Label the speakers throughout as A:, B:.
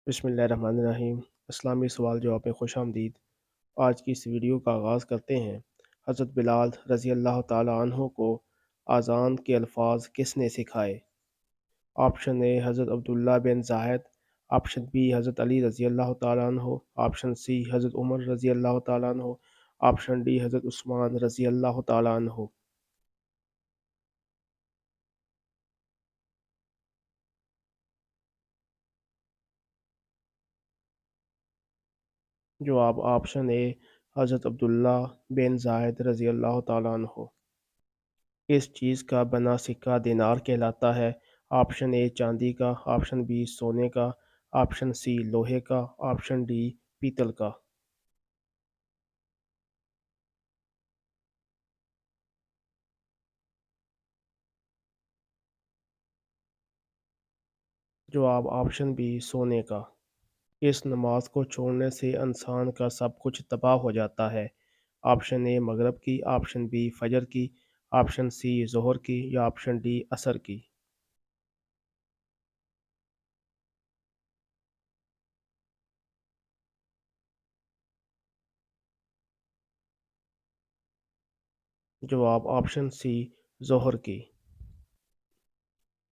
A: بسم اللہ الرحمن الرحیم۔ اسلامی سوال جواب میں خوش آمدید۔ آج کی اس ویڈیو کا آغاز کرتے ہیں۔ حضرت بلال رضی اللہ تعالیٰ عنہ کو اذان کے الفاظ کس نے سکھائے؟ آپشن اے حضرت عبداللہ بن زاہد، آپشن بی حضرت علی رضی اللہ تعالیٰ عنہ، آپشن سی حضرت عمر رضی اللہ تعالیٰ عنہ، آپشن ڈی حضرت عثمان رضی اللہ تعالیٰ عنہ۔ جواب آپشن اے حضرت عبداللہ بن زاہد رضی اللہ تعالیٰ عنہ۔ کس چیز کا بنا سکہ دینار کہلاتا ہے؟ آپشن اے چاندی کا، آپشن بی سونے کا، آپشن سی لوہے کا، آپشن ڈی پیتل کا۔ جواب آپشن بی سونے کا۔ اس نماز کو چھوڑنے سے انسان کا سب کچھ تباہ ہو جاتا ہے؟ آپشن اے مغرب کی، آپشن بی فجر کی، آپشن سی ظہر کی یا آپشن ڈی عصر کی۔ جواب آپشن سی ظہر کی۔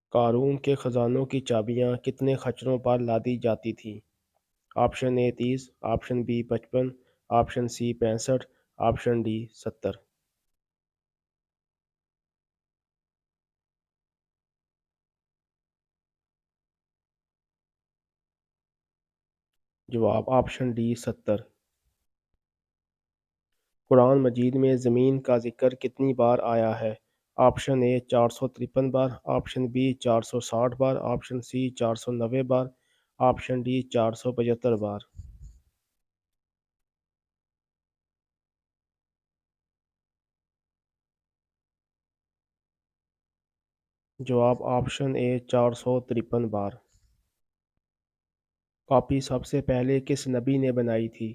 A: قارون کے خزانوں کی چابیاں کتنے خچروں پر لادی جاتی تھیں؟ Option A 30، option B 55، option C 65، option D 70۔ جواب آپشن ڈی 70۔ قرآن مجید میں زمین کا ذکر کتنی بار آیا ہے؟ آپشن اے 453 بار، آپشن بی 460 بار، آپشن سی 490 بار، آپشن ڈی 475 بار۔ جواب آپشن اے 453 بار۔ کاپی سب سے پہلے کس نبی نے بنائی تھی؟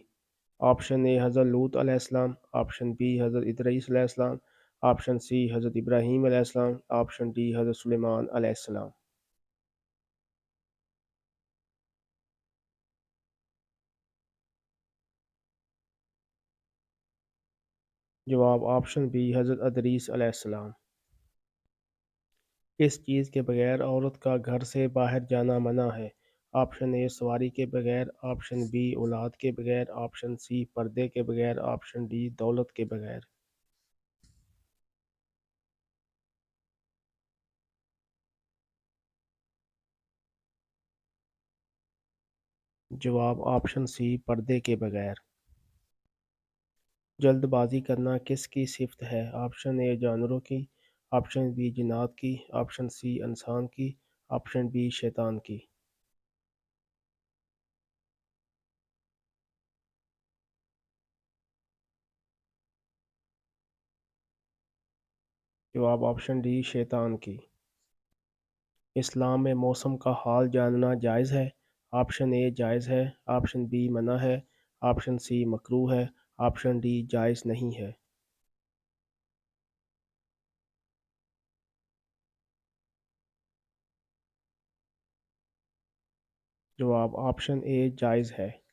A: آپشن اے حضرت لوط علیہ السلام، آپشن بی حضرت ادریس علیہ السلام، آپشن سی حضرت ابراہیم علیہ السلام، آپشن ڈی حضرت سلیمان علیہ السلام۔ جواب آپشن بی حضرت ادریس علیہ السلام۔ کس چیز کے بغیر عورت کا گھر سے باہر جانا منع ہے؟ آپشن اے سواری کے بغیر، آپشن بی اولاد کے بغیر، آپشن سی پردے کے بغیر، آپشن ڈی دولت کے بغیر۔ جواب آپشن سی پردے کے بغیر۔ جلد بازی کرنا کس کی صفت ہے؟ آپشن اے جانوروں کی، آپشن بی جنات کی، آپشن سی انسان کی، آپشن بی شیطان کی۔ جواب آپشن ڈی شیطان کی۔ اسلام میں موسم کا حال جاننا جائز ہے؟ آپشن اے جائز ہے، آپشن بی منع ہے، آپشن سی مکروہ ہے، آپشن ڈی جائز نہیں ہے۔ جواب آپشن اے جائز ہے۔